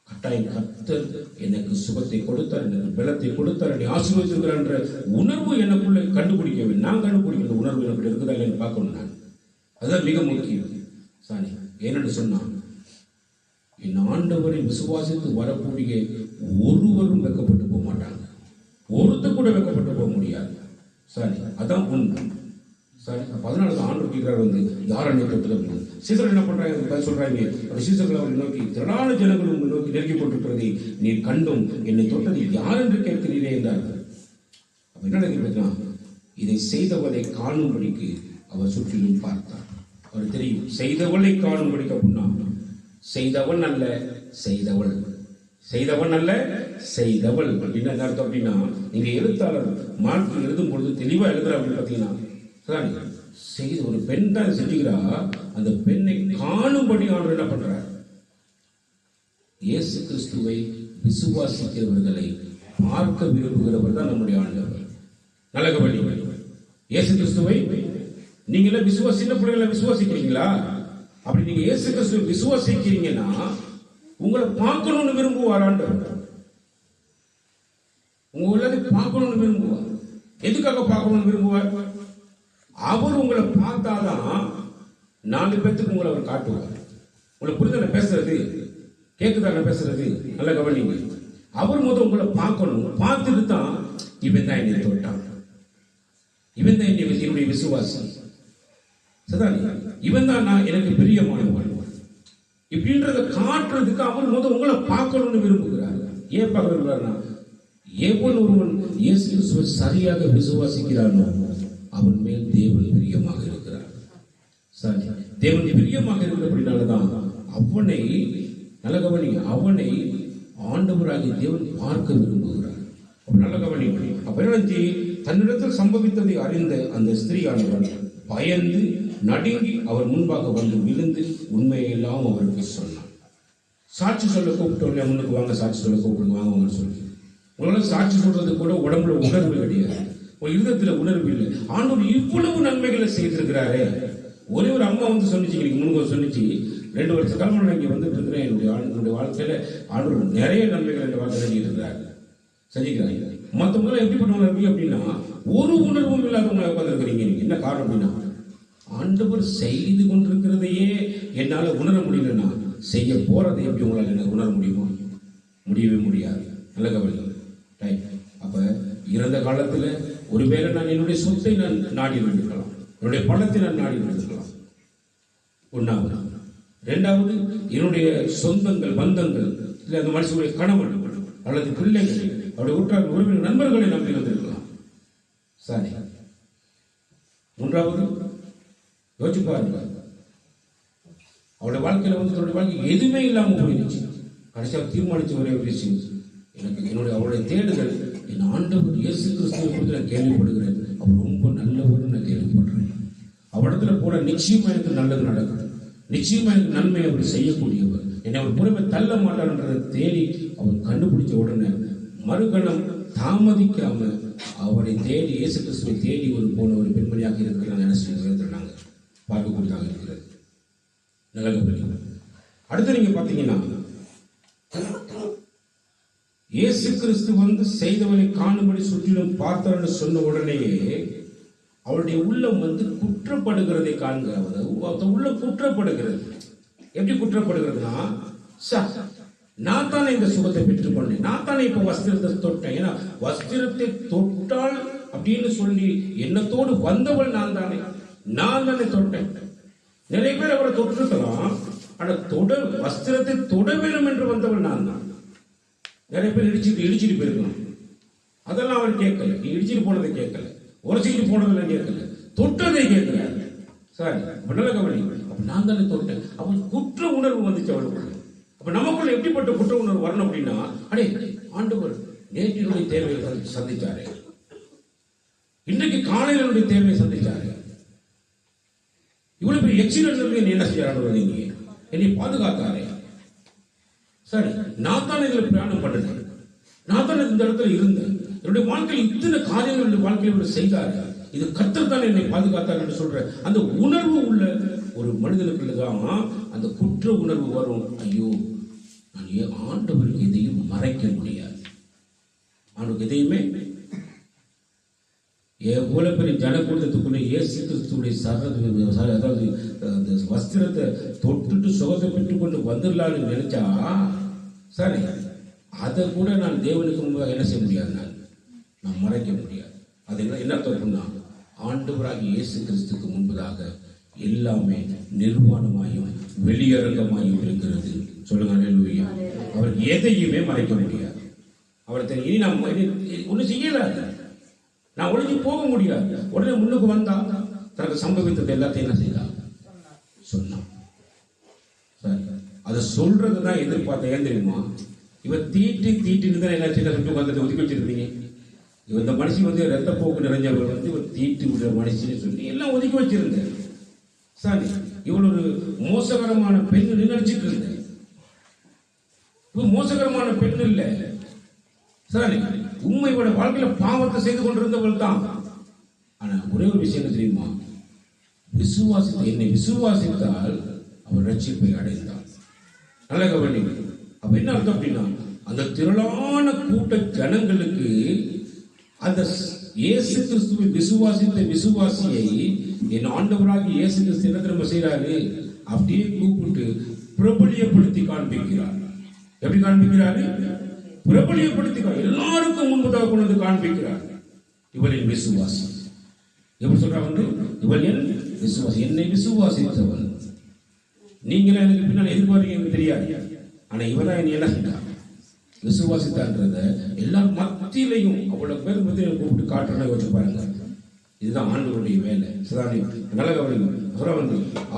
கட்டாயம் கர்த்தர் எனக்கு சுகத்தை கொடுத்தார், எனக்கு பலத்தை கொடுத்தார், என்னை ஆசீர்வதித்திருக்கிறார் உணர்வு எனக்குள்ள கண்டுபிடிக்க வேண்டும். நான் கண்டுபிடிக்கிற உணர்வு எனக்கு இருக்குதா இல்லைன்னு பார்க்கணும். நான் அதுதான் மிக முக்கியம். சாணி ஏனென்று சொன்னான், என் ஆண்டவரை விசுவாசித்து வரக்கூடிய ஒருவரும் வெக்கப்பட்டு போக மாட்டாங்க, ஒருத்தர் கூட வெக்கப்பட்டு போக முடியாது. சரி, அதான் உண்மை. சரி, அதனால தான் ஆண்டவர் கேட்கிறார், யார் என்னை தொட்டது. சீசர்கள் என்ன பண்றாங்க சொல்றாங்க, சீசர்கள் அவரை நோக்கி திரளான ஜனங்கள் உங்களை நோக்கி நெருங்கி கொண்டிருக்கிறதை நீர் கண்டும் என்னை தொட்டது யார் என்று கேட்கிறீரே என்றார்கள். அப்ப என்ன நினைக்கிறீங்கன்னா, இதை செய்தவரை காணும்படிக்கு அவர் சுற்றிலும் பார்த்தார். அவர் தெரியும் செய்தவளை காணும்படிக்கு அப்படின்னா செய்தவன் அல்ல செய்தவள், செய்தவன் அல்ல செய்தவள் அப்படின்னு என்ன அர்த்தம் அப்படின்னா, நீங்க எழுத்தாளர் மாற்றி எழுதும் பொழுது தெளிவா எழுதுற அப்படின்னு பாத்தீங்கன்னா செய்த ஒரு பெண் தான் செஞ்சுக்கிறா, அந்த பெண்ணை காணும்படி ஆண்டவர் என்ன பண்றார், இயேசு கிறிஸ்துவை விசுவாசிக்கிறவர்களை பார்க்க விரும்புகிறவர் தான் நம்முடைய ஆண்டவர். நல்ல கவனி, இயேசு கிறிஸ்துவை நீங்களே சின்ன பிள்ளைகளை விசுவாசிக்கிறீங்களா? அப்படி நீங்க இயேசு கிறிஸ்துவை விசுவாசிக்கிறீங்கன்னா உங்களை பார்க்கணும்னு விரும்புவார் ஆண்டவர். உங்க உள்ளதை பார்க்கணும்னு விரும்புவார். எதுக்காக பார்க்கணும்னு விரும்புவார்? அவர் உங்களை பார்த்தாதான் 4 பேத்துக்கு உங்களை அவர் காட்டுவார். உங்களை புரிதல பேசுறது, கேக்குதான பேசுறது? நல்ல கவனிங்க. அவர் முதல் உங்களை பார்க்கணும். பார்த்துட்டு தான் இவன் தான் என்னை தொட்டான், இவன் தான் என்னுடைய விசுவாசி, இவன் தான் நான் எனக்கு பிரியமானவன் இப்படின்றத காட்டுறதுக்கு அவர் முதல் உங்களை பார்க்கணும்னு விரும்புகிறார். ஏன் பார்க்க விரும்புகிறார்னா, எவன் ஒருவன் இயேசு கிறிஸ்துவை சரியாக விசுவாசிக்கிறானோ அவன் மேல் தேவன் பிரியமாக இருக்கிறார். சரி, தேவன் பிரியமாக இருக்கிறபடினாலதான் அவனை, நல்ல கவனி, அவனை ஆண்டவராகிய தேவன் பார்க்க விரும்புகிறார். நல்ல கவனி. அப்ப என்ன, தன்னிடத்தில் சம்பவித்ததை அறிந்த அந்த ஸ்திரீயானவர் பயந்து நடுங்கி அவர் முன்பாக வந்து விழுந்து உண்மையெல்லாம் அவருக்கு சொன்னார். சாட்சி சொல்ல கூப்பிட்டோம், முன்னுக்கு வாங்க, சாட்சி சொல்ல கூப்பிட்டு வாங்க சொல்லி. உங்களால சாட்சி சொல்றது கூட உடம்புல உணர்வு கிடையாது, ஒரு இருதயத்துல உணர்வு இல்லை. ஆண்டவர் இவ்வளவு நன்மைகளை செய்திருக்கிறாரே. ஒரே ஒரு அம்மா வந்து சொன்னிச்சு, முன்னுக்கு சொன்னிச்சு, 2 வருஷ காலம் நான் இங்க வந்துட்டு இருக்கிறேன், என்னுடைய வாழ்க்கையில ஆண்டவர் நிறைய நன்மைகள் என்ற வாழ்க்கை செஞ்சுட்டு இருக்கிறாங்க, செஞ்சுக்கிறாங்க. மற்றவங்க எப்படி பண்ணுவாங்க அப்படின்னா, ஒரு உணர்வும் இல்லாதவங்க உட்காந்துருக்கிறீங்க. நீங்க என்ன காரணம் அப்படின்னா, ஆண்டவர் செய்து கொண்டிருக்கிறதையே என்னால உணர முடியலன்னா செய்ய போறதை எப்படி உங்களால் என்ன உணர முடியுமா? முடியவே முடியாது. நல்ல கவலை. அப்ப இறந்த காலத்துல ஒருவேளை நான் என்னுடைய சொத்தை நான் நாடி இருந்திருக்கலாம், என்னுடைய பணத்தை நான் நாடி இருந்திருக்கலாம். ஒன்னாவது. 2வது, என்னுடைய சொந்தங்கள், பந்தங்கள், இல்லை அந்த மனுஷனுடைய கணவன் அல்லது பிள்ளைகள், அவருடைய உற்றார் உறவினர் நண்பர்களை நம்பி இருந்திருக்கலாம். சரி. 3வது, யோசிச்சு பாருங்க, அவருடைய வாழ்க்கையில வந்து தன்னுடைய வாழ்க்கை எதுவுமே இல்லாம போயிடுச்சு. கடைசியாக தீர்மானிச்ச ஒரே விஷயம், எனக்கு என்னுடைய அவருடைய தேடுதல், என் ஆண்டவர் இயேசு கிறிஸ்துவை குறித்து நான் கேள்விப்படுகிறேன், அவர் ரொம்ப நல்லவர் நான் கேள்விப்படுறேன், அவரிடத்துல போல நிச்சயமா எனக்கு நல்லது நடக்கும், நிச்சயமா எனக்கு நன்மை அவர் செய்யக்கூடியவர், என்னை அவர் புறமே தள்ள மாட்டார்ன்றதை தேடி அவர் கண்டுபிடிச்ச உடனே மறுகணம் தாமதிக்காம அவரை தேடி, இயேசு கிறிஸ்துவை தேடி போன ஒரு பெண்மணியாக இருக்கிறாங்க நாங்க பார்க்கக்கூடியதாக இருக்கிறது. நல்ல. அடுத்து நீங்க பாத்தீங்கன்னா, இயேசு கிறிஸ்து வந்து செய்தவனை காணும்படி சுற்றிலும் பார்த்தார்னு சொன்ன உடனேயே அவருடைய உள்ளம் வந்து குற்றப்படுகிறதை காண்கிறார். உள்ளம் குற்றப்படுகிறது. எப்படி குற்றப்படுகிறதுனா, நான் தானே இந்த சுகத்தை பெற்றுக்கொண்டேன், நான் தானே இப்ப வஸ்திரத்தை தொட்டேன், ஏன்னா வஸ்திரத்தை தொட்டால் அப்படின்னு சொல்லி எண்ணத்தோடு வந்தவள் நான் தானே தொட்டேன். நிறைய பேர் அவரை தொட்டிருக்கலாம், ஆனா வஸ்திரத்தை தொட வேண்டும் என்று வந்தவள் நான் தான். நிறைய பேர் இடிச்சிட்டு போயிருக்கலாம், அதெல்லாம் அவர் கேட்கல. நீ இடிச்சிட்டு போனதை கேட்கல, உரைச்சிட்டு போனதெல்லாம் கேட்கல, தொட்டதை கேட்கிறார். சரி, நல்ல கவனி. அப்ப நான் தானே தொட்டேன். அப்ப குற்ற உணர்வு வந்துச்சு அவளுக்குள்ள. அப்ப நமக்குள்ள எப்படிப்பட்ட குற்ற உணர்வு வரணும் அப்படின்னா, அடே ஆண்டவர் நேற்றினுடைய தேவையை சந்திச்சாரு, இன்றைக்கு காலையினுடைய தேவையை சந்திச்சாரு, இவ்வளவு பெரிய எக்ஸிடென்ட் என்ன செய்யறாரு, நீங்க என்னை பாதுகாத்தாரே. சரி, நான் தானே இதுல பிரயாணம் பண்ணேன், நான் தானே இந்த இடத்துல இருந்தேன், என்னுடைய வாழ்க்கையில் இத்தனை காரியங்கள் வாழ்க்கையில் செய்தாரு, இது கர்த்தர் தானே என்னை பாதுகாத்தார் என்று சொல்ற அந்த உணர்வு உள்ள ஒரு மனிதனுக்குள்ளதான் அந்த குற்ற உணர்வு வரும். ஐயோ, நான் ஆண்டவருக்கு எதையும் மறைக்க முடியாது, அவனுக்கு எதையுமே. எவ்வளவு பெரிய ஜனக்கூட்டத்துக்குள்ள இயேசு கிறிஸ்துடைய அதாவது அந்த வஸ்திரத்தை தொட்டுட்டு சுகத்தை பெற்றுக் கொண்டு வந்துடலான்னு நினைச்சா, சரி, அதை கூட நான் தேவனுக்கு முன்பாக என்ன செய்ய முடியாது, நான் மறைக்க முடியாது. அது என்ன அர்த்தம்னா, ஆண்டவராகிய இயேசு கிறிஸ்துக்கு முன்பதாக எல்லாமே நிர்வாணமாயும் வெளியரங்கமாயும் இருக்கிறது. சொல்லுங்க அல்லேலூயா. அவர் எதையுமே மறைக்க முடியாது. அவர் இனி நாம் ஒன்றும் செய்யலாது, நான் ஒழிஞ்சு போக முடியாது. உடனே முன்னுக்கு வந்தா தனக்கு சம்பவித்தது எல்லாத்தையும் என்ன செய்யலாம் சொன்னான். அதை சொல்றதுதான் எதிர்பார்த்த. ஏன் தெரியுமா, இவன் தீட்டுன்னு தான் என்ன செய்ய சுட்டு உட்காந்து ஒதுக்கி வச்சிருந்தீங்க. இவன் இந்த மனுஷன் வந்து ரத்த போக்கு நிறைஞ்சவர் வந்து இவன் தீட்டு விடுற மனுஷன்னு சொல்லி எல்லாம் ஒதுக்கி வச்சிருந்தேன். சரி, இவள் ஒரு மோசகரமான பெண் நினைச்சிட்டு இருந்தேன். மோசகரமான பெண் இல்ல, சரி, உண்மையோட வாழ்க்கையில பாவத்தை செய்து கொண்டிருந்தவள் தான். ஆனா ஒரே ஒரு விஷயம் என்ன தெரியுமா? என்னை விசுவாசித்தால் அவள் ரட்சிப்பை அடைந்தாள். நல்ல கவனிங்க. அப்ப என்ன அர்த்தம் அப்படின்னா, அந்த திரளான கூட்ட ஜனங்களுக்கு அந்த இயேசு கிறிஸ்துவை விசுவாசித்த விசுவாசியை என் ஆண்டவராகி இயேசு கிறிஸ்து என்ன திரும்ப செய்யறாரு? அப்படியே கூப்பிட்டு பிரபலியப்படுத்தி காண்பிக்கிறார். எப்படி காண்பிக்கிறாரு? பிரபலியப்படுத்தி எல்லாருக்கும் முன்பதாக கொண்டு வந்து காண்பிக்கிறார். இவளின் விசுவாசி எப்படி சொல்றாங்க? இவள் என் விசுவாசி, என்னை விசுவாசித்தவள். நீங்களே எனக்கு பின்னால் எதிர்பார்க்க எனக்கு தெரியாது. ஆனா இவதான் என்னை எல்லாம் விசுவாசித்தான்றத எல்லாரும் மத்தியிலையும் அவ்வளவு பேர் மத்தியில கூப்பிட்டு காட்டுறதை வச்சு பாருங்க. இதுதான் ஆண்டவருடைய வேலை. சிதானி நல்ல கவனிங்க.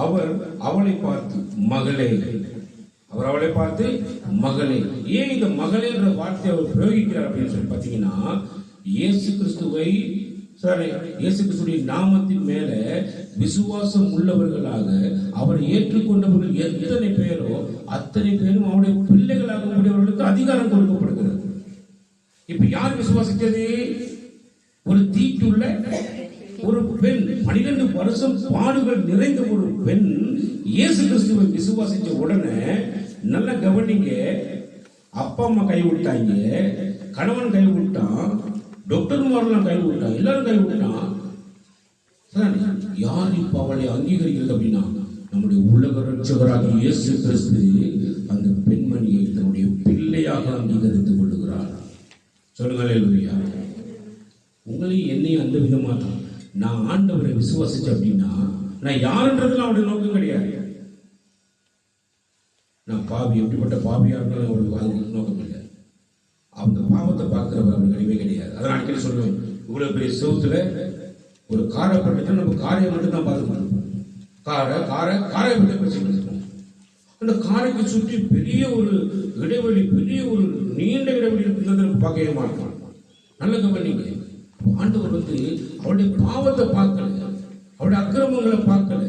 அவர் அவளை பார்த்து மகளே, அவர் அவளை பார்த்து மகளே. ஏன் இந்த மகளே என்ற வார்த்தையை அவர் பிரயோகிக்கிறார் அப்படின்னு சொல்லி பார்த்தீங்கன்னா, இயேசு கிறிஸ்துவை இயேசு கிறிஸ்துடைய நாமத்தின் மேல விசுவாசம் உள்ளவர்களாக அவரை ஏற்றுக்கொண்டவர்கள் எத்தனை பேரோ அத்தனை பேரும் அவருடைய பிள்ளைகளாக கூடியவர்களுக்கு அதிகாரம் கொடுக்கப்படுகிறது. இப்ப யார் விசுவாசித்தது? ஒரு தீட்டுள்ள ஒரு பெண், 12 வருஷம் பாடுகள் நிறைந்த ஒரு பெண் இயேசு கிறிஸ்துவை விசுவாசிச்ச உடனே, நல்ல கவனிங்க, அப்பா அம்மா கைவிட்டாங்க, கணவன் கைவிட்டான், டாக்டர்மாரெல்லாம் கைவிட்டான், எல்லாரும் கைவிட்டான். யார் இப்ப அவளை அங்கீகரிக்கிறது அப்படின்னா, நம்முடைய உலக ரட்சகராக இயேசு கிறிஸ்து அந்த பெண்மணியை தன்னுடைய பிள்ளையாக அங்கீகரித்துக் கொள்ளுகிறார். சொல்லுங்க. உங்களை என்னையும் அந்த விதமா தான். நான் ஆண்டவரை விசுவாசிச்சேன் அப்படின்னா, நான் யாருன்றதுல அவருடைய நோக்கம் கிடையாது. நான் பாவி, எப்படிப்பட்ட பாவியா இருந்தாலும் அவருக்கு நோக்கம் இல்லை. அந்த பாவத்தை பார்க்கிறவர் அவருக்கு கிடையவே கிடையாது. அதான் அடிக்கடி சொல்லுவேன், இவ்வளவு பெரிய சவுத்துல ஒரு காரை பட்டு நம்ம காரை மட்டும் தான் பார்த்துக்கணும். காரை விட பேசிட்டு அந்த காரைக்கு சுற்றி பெரிய ஒரு இடைவெளி, பெரிய ஒரு நீண்ட இடைவெளி இருக்கிறது நம்ம பார்க்கவே மாட்டோம். நல்ல கவனிங்க. ஆண்டவர் அவருடைய பாவத்தை பார்க்கல, அவருடைய அக்கிரமங்களை பார்க்கல,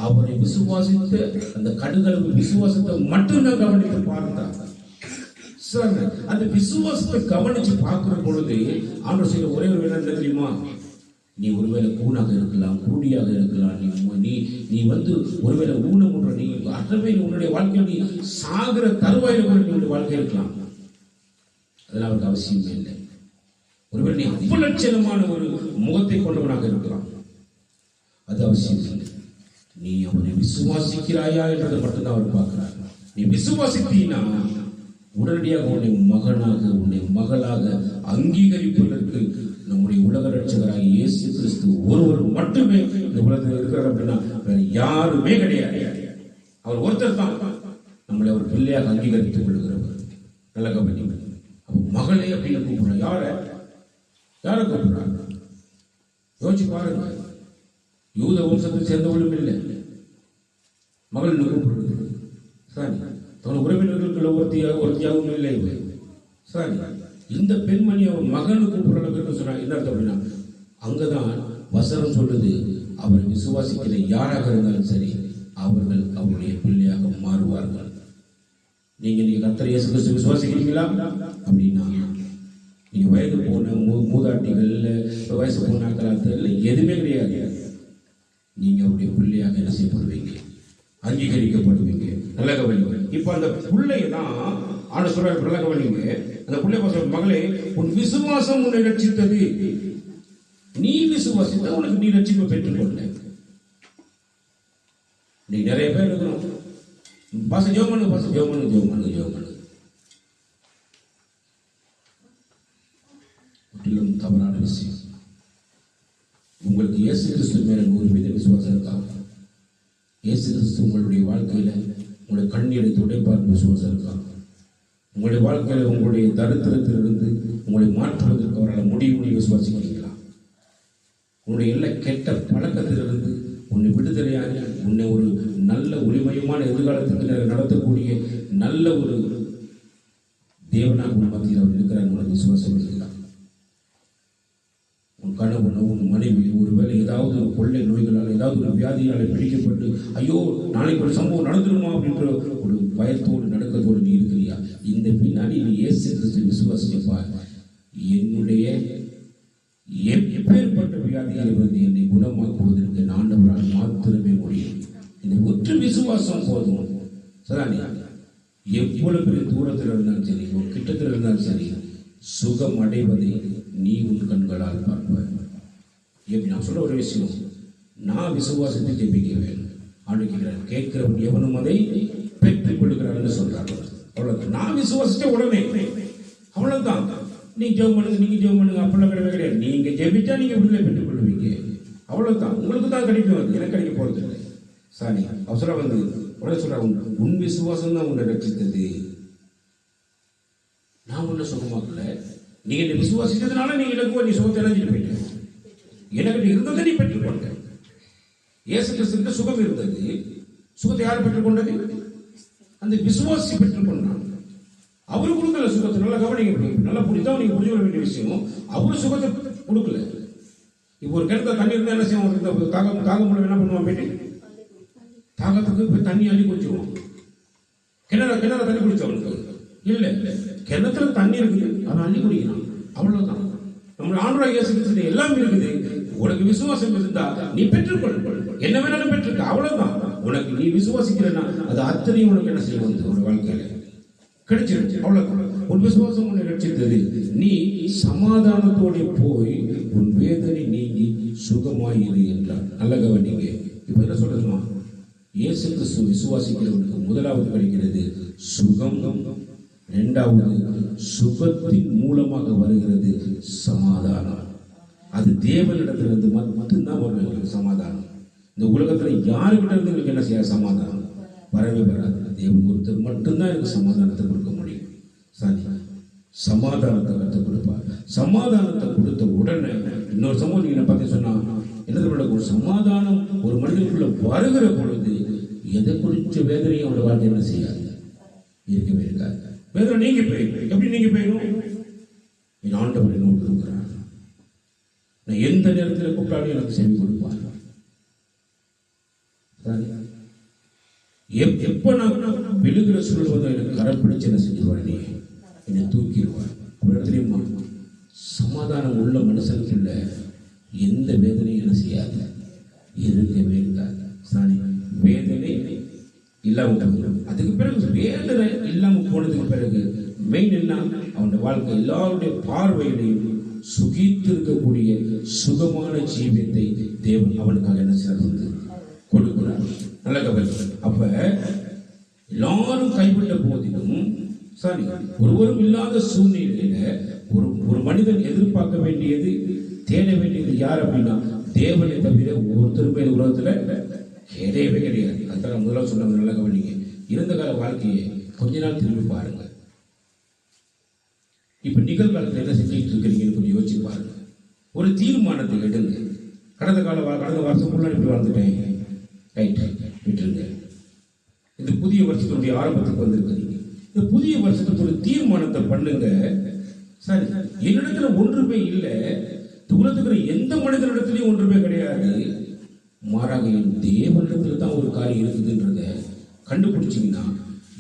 அவரை விசுவாசித்த அந்த கடுகளவு விசுவாசத்தை மட்டும்தான் கவனித்து பார்த்தார். அந்த விசுவாசத்தை கவனிச்சு பார்க்கிற பொழுது ஆண்டவர் செய்ய ஒரே ஒரு வேலை என்ன தெரியுமா? நீ ஒருவேளை கூணாக இருக்கலாம், கூடியாக இருக்கலாம், நீ ஒருவேளை ஊனமுன்ற, நீ அறவே உன்னுடைய வாழ்க்கையில் நீ சாகிற தருவாயில கூட நீ வாழ்க்கை இருக்கலாம். அதெல்லாம் அவருக்கு அவசியமே இல்லை. ஒருவேளை நீ அவ்வளவு லட்சணமான ஒரு முகத்தை கொண்டவனாக இருக்கலாம், அது அவசியம் இல்லை. நீ அவனை விசுவாசிக்கிறாயா என்றதை மட்டும்தான் அவர் பார்க்கிறார். நீ விசுவாசித்தீனா உடனடியாக உன்னை மகனாக, உன்னை மகளாக அங்கீகரிப்பதற்கு நம்முடைய உலக ரட்சகராக இயேசு கிறிஸ்து ஒருவர் மட்டுமே இந்த உலகத்தில் இருக்கிறார் அப்படின்னா வேற யாருமே கிடையாது. அவர் ஒருத்தர் தான் நம்மளை அவர் பிள்ளையாக அங்கீகரித்துக் கொள்கிறவர். நல்ல கவனி. மகளே அப்படின்னு கூப்பிடுறார். யாரை கூப்பிடுறாங்க? யோசிச்சு பாருங்க. யூத வம்சத்தை சேர்ந்தவளும் இல்லை, மகள் கூப்பிடுறது. சரி, தன் உறவினர்களுக்குள்ள ஒருத்தியாகவும் இல்லை. சரி, இந்த பெண்மணி அவர் மகனு கூப்பிடுற அளவுக்கு சொன்னாங்க. என்ன அர்த்தம் அப்படின்னா, அங்கதான் வசனம் சொல்லுது, அவர் விசுவாசிக்கிற யாராக இருந்தாலும் சரி அவர்கள் அவருடைய பிள்ளையாக மாறுவார்கள். நீங்க கர்த்தர் இயேசு கிறிஸ்து விசுவாசிக்கிறீங்களா அப்படின்னா, நீங்க வயது போன மூதாட்டிகள், வயசு போனாக்கள் எதுவுமே கிடையாது. நீங்க அவருடைய பிள்ளையாக என்ன செய்யப்படுவீங்க? அங்கீகரிக்கப்படுவீங்க. நல்ல கவனிங்க. இப்ப அந்த பிள்ளையை தான் ஆன சொல்ற, நல்ல கவனிங்க. அந்த பிள்ளை மகளே, உன் விசுவாசம் உன்னை ரட்சித்தது. நீ விசுவாசித்த உனக்கு நீ ரட்சிப்பை பெற்றுக்கொள்ள. நீ நிறைய பேர் இருக்கணும், ஜோமனு முற்றிலும் தவறான விஷயம். உங்களுக்கு இயேசு கிறிஸ்து மேல 100% விசுவாசம் இருக்கா? இயேசு கிறிஸ்து உங்களுடைய வாழ்க்கையில உங்களுடைய கண்ணீரை துடைப்பார் விசுவாசம் இருக்கா? உங்களுடைய வாழ்க்கையில உங்களுடைய தரித்திரத்திலிருந்து உங்களை மாற்றுவதற்கு அவரால் முடியும் விசுவாசிக்கிறீங்களா? உன்னுடைய எல்லா கெட்ட பழக்கத்திலிருந்து உன்னை விடுதலையாக உன்னை ஒரு நல்ல ஒளிமயமான எதிர்காலத்துக்கு நடத்தக்கூடிய நல்ல ஒரு தேவனாக உன் மத்தியில் அவர் இருக்கிறார் உனக்கு விசுவாசம் இருக்கலாம். உன் கணவன், உன் மனைவி ஒருவேளை ஏதாவது ஒரு கொள்ளை நோய்களால், ஏதாவது ஒரு வியாதியால் பிடிக்கப்பட்டு ஐயோ நாளைக்கு ஒரு சம்பவம் நடந்துருமா அப்படின்ற ஒரு பயத்தோடு நடுக்கத்தோடு நீ இருக்கிறியா? இந்த பின்னாடி நீ இயேசு கிறிஸ்து விசுவாசிப்பார், என்னுடைய எப்பேற்பட்ட வியாதிகளை வந்து என்னை குணமாக்குவதற்கு ஆண்டவரால் மாத்திரமே முடியும். இந்த ஒற்று விசுவாசம் போதும். சரியா? எவ்வளவு பெரிய தூரத்தில் இருந்தாலும் சரி, கிட்டத்தில் இருந்தாலும் சரி, சுகம் அடைவதை நீ உன் கண்களால் பார்ப்பாய். நான் சொல்ல ஒரு விஷயம், நான் விசுவாசத்தை ஜெபிக்க வேண்டும். ஆண்டுகிறார், கேட்கிறவன் எவனும் அதை பெற்றுக் கொள்கிறான்னு சொல்றாங்க. அவ்வளவுதான். நான் விசுவாசிச்ச உடனே அவ்வளவுதான். நீ ஜெபம் பண்ணுங்க, நீங்க ஜெபம் பண்ணுங்க, அப்படிலாம் கிடையவே கிடையாது. நீங்க ஜெபிச்சா நீங்க விடுதலை பெற்றுக் கொள்வீங்க. அவ்வளவுதான். உங்களுக்கு தான் கிடைக்கும், அது எனக்கு கிடைக்க போறது இல்லை. சாரி, அவசரம் வந்து உடனே சொல்றாங்க, உன் விசுவாசம் தான் உன்னை ரட்சித்தது. நான் உன்னை சுகமாக்கல, நீங்க இந்த விசுவாசித்ததுனால நீங்க இலக்குவ நீ சுகத்தை இழந்துட்டு போயிட்ட. எனக்கு இருந்ததை நீ பெற்றுக்கொண்ட. இயேசு கிறிஸ்துவிற்கு சுகம் இருந்தது. சுகத்தை யார் பெற்றுக்கொண்டது? அந்த விசுவாசி பெற்றுக்கொண்டான். அவரு கொடுக்கல சுகத்தை. நல்லா கவனிங்க, நல்லா புரிதான் நீங்க புரிஞ்சு கொள்ள வேண்டிய விஷயம். அவரு சுகத்தை கொடுக்கல. இப்போ ஒரு கிணத்துல தண்ணி இருந்தா என்ன செய்வோம்? தாகம் மூலம் என்ன பண்ணுவான்? போயிட்டு தாகத்துக்கு போய் தண்ணி அள்ளி குடிச்சுவோம். கிணற தண்ணி குடிச்சவனுக்கு இல்ல, கிணத்துல தண்ணி இருக்குது, அவன் அள்ளி குடிக்கிறான். அவ்வளவுதான். நம்ம ஆண்டவராகிய இயேசு கிறிஸ்து எல்லாம் இருக்குது. உனக்கு விசுவாசம் இருந்தா நீ பெற்றுக்கொள், என்ன வேணாலும் பெற்றுக்க. அவ்வளவுதான். உனக்கு நீ விசுவாசிக்கிறன்னா அது அத்தனையும் உனக்கு என்ன செய்ய வந்து ஒரு வாழ்க்கையில கிடைச்சிருச்சு. அவ்வளவுதான். உன் விசுவாசம் உன்னை ரட்சித்தது. நீ சமாதானத்தோட போய் உன் வேதனை நீங்கி சுகமாயிரு என்றார். நல்ல கவனிங்க. இப்ப என்ன சொல்றதுமா? இயேசு கிறிஸ்து விசுவாசிக்கிறவனுக்கு முதலாவது கிடைக்கிறது சுகம், இரண்டாவது சுகத்தின் மூலமாக வருகிறது சமாதானம். அது தேவனிடத்திலிருந்து மட்டும்தான் வரும் சமாதானம். இந்த உலகத்துல யாருக்கிட்ட இருந்து உங்களுக்கு என்ன செய்ய சமாதானம் வரவே வராது. தேவன் ஒருத்தர் மட்டும்தான் எனக்கு சமாதானத்தை கொடுக்க முடியும். சரி, சமாதானத்தை கற்றுக் கொடுப்பார். சமாதானத்தை கொடுத்த உடனே இன்னொரு சமூகம் நீங்க பார்த்து சொன்னா என்ன, ஒரு சமாதானம் ஒரு மனிதனுக்குள்ள வருகிற பொழுது எதை குறிச்ச வேதனையும் அவருடைய வாழ்க்கை என்ன செய்யாது, இருக்கவே இருக்காது. வேதனை நீங்க போயிடும். எப்படி நீங்க போயிடும்? என் ஆண்டவர் என்னோடு இருக்கிறார், நான் எந்த நேரத்தில் கூப்பிட்டாலும் எனக்கு செவி கொடுப்பார். எப்ப நான் விழுகிற சூழல் வந்து எனக்கு கரப்பிடிச்சு என்ன செஞ்சிருவார், நீ என்னை தூக்கிடுவார். தெரியுமா? சமாதானம் உள்ள மனுஷனுக்குள்ள எந்த வேதனையும் என்ன செய்யாது, இருக்கவே இருக்காது. வேதனை இல்லாம போயிடும். அதுக்கு பிறகு வேதனை இல்லாம போனதுக்கு பிறகு மெயின் என்ன, அவனுடைய வாழ்க்கை எல்லாருடைய பார்வையிலையும் சுகித்திருக்கக்கூடிய சுகமான ஜீவியத்தை தேவன் அவனுக்காக என்ன செய்வது கொடுக்கிறார். நல்ல கவலை. அப்ப எல்லாரும் கைவிட்ட போதிலும் சரி, ஒருவரும் இல்லாத சூழ்நிலையில ஒரு மனிதன் எதிர்பார்க்க வேண்டியது, தேட வேண்டியது யார் அப்படின்னா தேவனை தவிர ஒருத்தருமே உலகத்துல கிடையவே கிடையாது. அதுதான் முதல்ல சொன்னாங்க. நல்ல கவனிங்க. இறந்த கால வாழ்க்கையை கொஞ்ச நாள் திரும்பி பாருங்க. இப்ப நிகழ்காலத்தில் என்ன செஞ்சுட்டு இருக்கிறீங்கன்னு கொஞ்சம் யோசிச்சு பாருங்க. ஒரு தீர்மானத்தை எடுங்க. கடந்த வருஷம் முன்னாடி இப்படி வாழ்ந்துட்டேன், ரைட், விட்டுருங்க. இந்த புதிய வருஷத்துடைய ஆரம்பத்துக்கு வந்திருக்கிறீங்க. இந்த புதிய வருஷத்துக்கு ஒரு தீர்மானத்தை பண்ணுங்க. சரி, என்னிடத்துல ஒன்றுமே இல்லை, உலகத்துக்கு எந்த மனிதனிடத்திலையும் ஒன்றுமே கிடையாது, மாறாக என் தேவனிடத்துல தான் ஒரு காரியம் இருக்குதுன்றத கண்டுபிடிச்சிங்கன்னா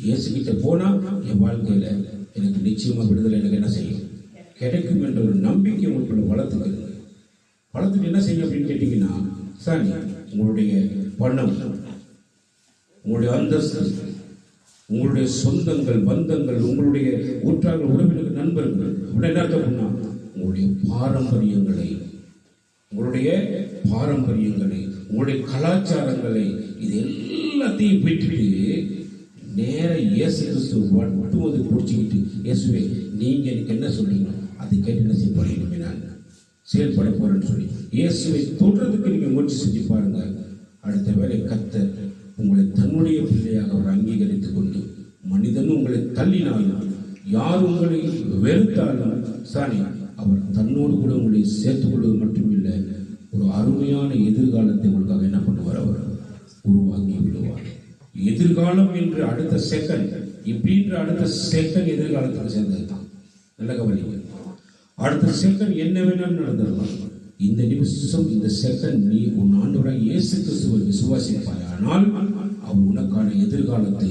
இயேசு கிட்ட போனா என் வாழ்க்கையில எனக்கு நிச்சயமா விடுதலை எனக்கு என்ன செய்யும், கிடைக்கும் என்ற ஒரு நம்பிக்கை உங்களுக்குள்ள வளர்த்துக்கிறது. வளர்த்துட்டு என்ன செய்யும் அப்படின்னு கேட்டீங்கன்னா, சரி, உங்களுடைய பணம், உங்களுடைய அந்தஸ்து, உங்களுடைய சொந்தங்கள், பந்தங்கள், உங்களுடைய ஊற்றார்கள், உறவினர்கள், நண்பர்கள், அப்படி என்ன அர்த்தம்னா உங்களுடைய பாரம்பரியங்களை, உங்களுடைய கலாச்சாரங்களை, இது எல்லாத்தையும் விட்டுட்டு நேர இயேசு கிறிஸ்து மட்டும் பிடிச்சிக்கிட்டு, இயேசுவே நீங்க எனக்கு என்ன சொல்றீங்க அதை கேட்டு என்ன செய்ய போறீங்க, நான் செயல்பட போறேன்னு சொல்லி இயேசுவை தொடுறதுக்கு நீங்க முயற்சி செஞ்சு பாருங்க. அடுத்த வேலை கர்த்தர் உங்களை தன்னுடைய பிள்ளையாக அவர் அங்கீகரித்துக் கொண்டு, மனிதனும் உங்களை தள்ளினாலும், யார் உங்களை வெறுத்தாலும் சாரி, அவர் தன்னோடு கூட உங்களை சேர்த்துக் கொள்வது மட்டுமில்லை, ஒரு அருமையான எதிர்காலத்தை உங்களுக்காக என்ன பண்ணுவார், அவர் உருவாக்கி விடுவார். எதிர்காலம் என்று அடுத்த செகண்ட், இப்படின்ற அடுத்த செகண்ட் எதிர்காலத்துக்கு சேர்ந்தது தான். நல்ல கவனிங்க. அடுத்த செகண்ட் என்ன வேணாலும் நடந்துடலாம். இந்த நிமிஷம், இந்த செகண்ட் நீ உன் ஆண்டவராகிய இயேசு கிறிஸ்துவை விசுவாசிப்பாய், ஆனால் அவர் உனக்கான எதிர்காலத்தை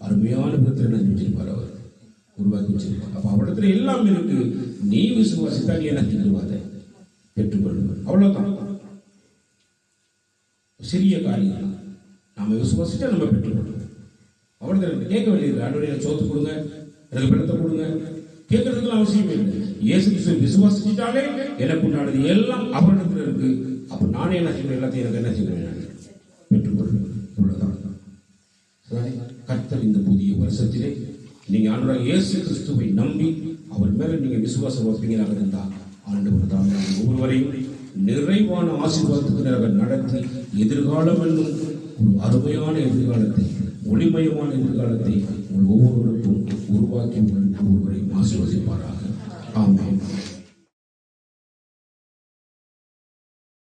அருமையான விதத்தில் நினைச்சிருப்பார். அவர் உருவாக்கி வச்சிருப்பார். அப்ப அவரிடத்துல எல்லாம் இருக்கு. நீ விசுவாசித்தா நீ என்ன செஞ்சிருவாத பெற்றுக்கொள்ளுவார். அவ்வளவுதான். சிறிய காரியம் நாம விசுவாசிச்சா நம்ம பெற்றுக்கொள்ளுவோம். அவரிடத்துல கேட்க வேண்டியது ஆண்டவரே எனக்கு சோத்து கொடுங்க, எனக்கு பலத்தை கொடுங்க, கேட்கறதுக்கு அவசியமே இல்லை. இயேசு கிறிஸ்துவை விசுவாசிச்சிட்டாலே எனக்கு உண்டானது எல்லாம் அவரிடத்துல இருக்கு. அப்ப நானே என்ன செய்வேன், எல்லாத்தையும் எனக்கு என்ன செய்வேன், பெற்றுக்கொள்வேன். இவ்வளவுதான். கர்த்தர் இந்த புதிய வருஷத்திலே நீங்க ஆண்டவராகிய இயேசு கிறிஸ்துவை நம்பி அவர் மேல நீங்க விசுவாசம் வைப்பீங்களாக இருந்தா ஆண்டவர் தான் ஒவ்வொருவரையும் நிறைவான ஆசீர்வாதத்துக்கு நடத்தி எதிர்காலம் என்னும் ஒரு அருமையான எதிர்காலத்தை, ஒளிமயமான எதிர்காலத்தை உங்கள் ஒவ்வொருவருக்கும் உருவாக்கி ஒவ்வொருவரையும் ஆசீர்வதிப்பாராக. ஆமென்.